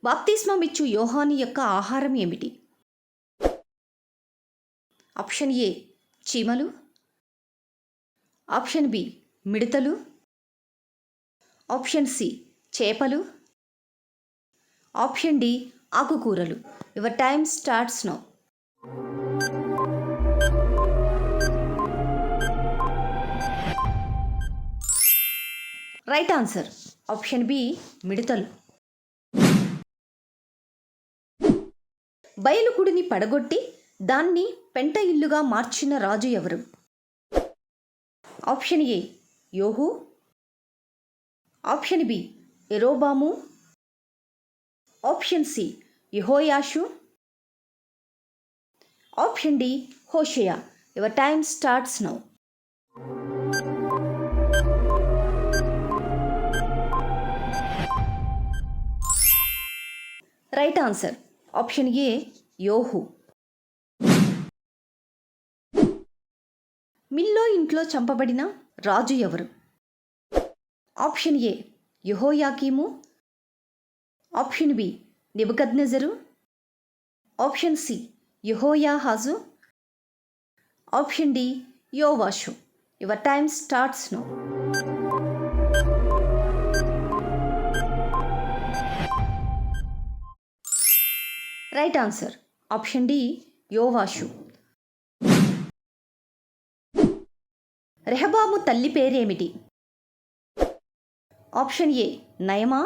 బాప్తిస్మమిచ్చు యోహాను యొక్క ఆహారం ఏమిటి? ఆప్షన్ ఏ చీమలు, ఆప్షన్ బి మిడతలు, ఆప్షన్ సి చేపలు, ఆప్షన్ డి ఆకుకూరలు. Your time starts now. Right answer option B మిడతలు. బయలుగుడిని పడగొట్టి దాన్ని పెంట ఇల్లుగా మార్చిన రాజు ఎవరు? ఆప్షన్ ఏ యోహు, ఆప్షన్ బి యెరోబాము, ఆప్షన్ సి యెహోయాషు, ఆప్షన్ డి హోషేయ. Your time starts now. Right answer option A యోహు. మిల్లో ఇంట్లో చంపబడిన రాజు ఎవరు? ఆప్షన్ ఏ యెహోయాకీము, ఆప్షన్ బి నెబుకద్నెజరు, ఆప్షన్ సి యెహోయాహాజు, ఆప్షన్ డి యోవాషు. Your time starts now. Right answer option D యోవాషు. రెహబాము తల్లి పేరేమిటి? ఆప్షన్ ఏ నయమా,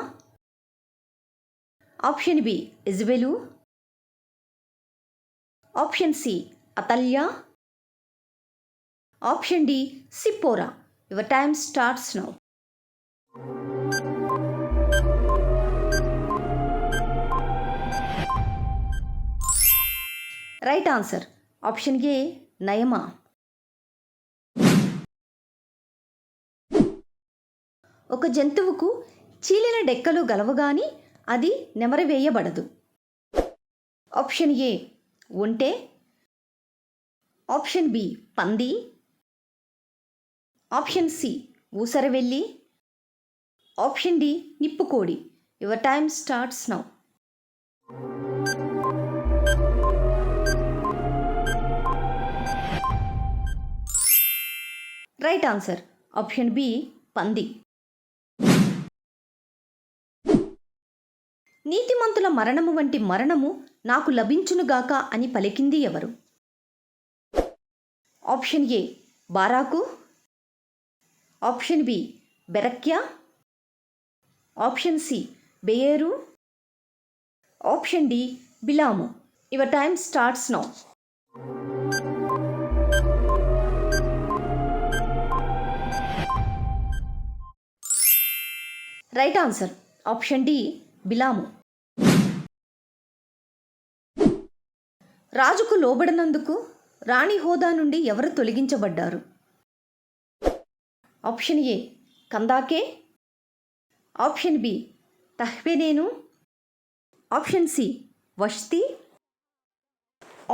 ఆప్షన్ బి ఇజ్బెలు, ఆప్షన్ సి అతల్యా, ఆప్షన్ డి సిప్పోరా. Your time starts now. Right answer option A నయమా. ఒక జంతువుకు చీలిన డెక్కలు గలవగాని అది నెమరవేయబడదు. ఆప్షన్ ఏ ఒంటె, ఆప్షన్ బి పంది, ఆప్షన్ సి ఊసరవెల్లి, ఆప్షన్ డి నిప్పుకోడి. Your time starts now. Right answer option B పంది. నీతిమంతుల మరణము వంటి మరణము నాకు లభించునుగాక అని పలికింది ఎవరు? ఆప్షన్ ఏ బారాకు, ఆప్షన్ బి బెరక్యా, ఆప్షన్ సి బెయేరు, ఆప్షన్ డి బిలాము. Your time starts now. Right answer option D బిలాము. రాజుకు లోబడినందుకు రాణి హోదా నుండి ఎవరు తొలగించబడ్డారు? ఆప్షన్ ఏ కందాకే, ఆప్షన్ బి తహ్పెనేను, ఆప్షన్ సి వష్తి,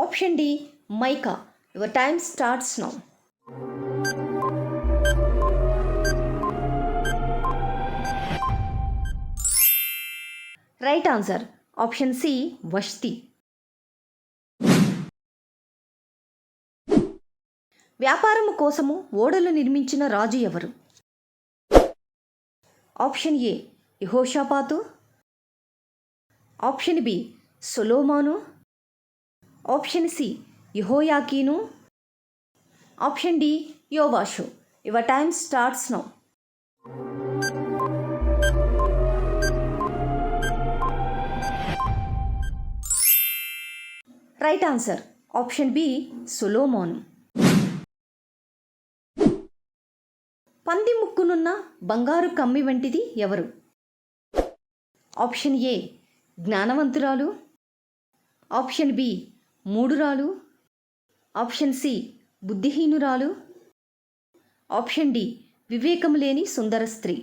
ఆప్షన్ డి మైకా. Your time starts now. Right answer option C వష్తి. వ్యాపారము కోసము ఓడలు నిర్మించిన రాజు ఎవరు? ఆప్షన్ ఏ యెహోషాపాతు, ఆప్షన్ బి సొలొమోను, ఆప్షన్ సి యెహోయాకీను, ఆప్షన్ డి యోవాషు. Your time starts now. Right answer option B సొలొమోను. పంది ముక్కునున్న బంగారు కమ్మి వంటిది ఎవరు? ఆప్షన్ ఏ జ్ఞానవంతురాలు, ఆప్షన్ బి మూఢురాలు, ఆప్షన్ సి బుద్ధిహీనురాలు, ఆప్షన్ డి వివేకం లేని సుందర స్త్రీ.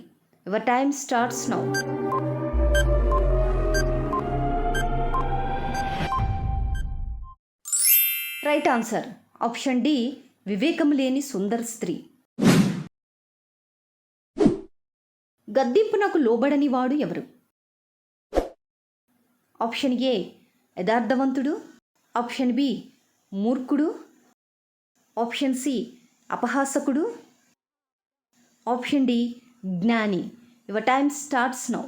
Your time starts now. Right answer option D వివేకం లేని సుందర స్త్రీ. గద్దింపునకు లోబడని వాడు ఎవరు? ఆప్షన్ ఏ యథార్థవంతుడు, ఆప్షన్ బి మూర్ఖుడు, ఆప్షన్ సి అపహాసకుడు, ఆప్షన్ డి జ్ఞాని. Your time starts now.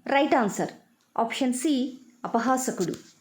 Right answer option C అపహాసకుడు.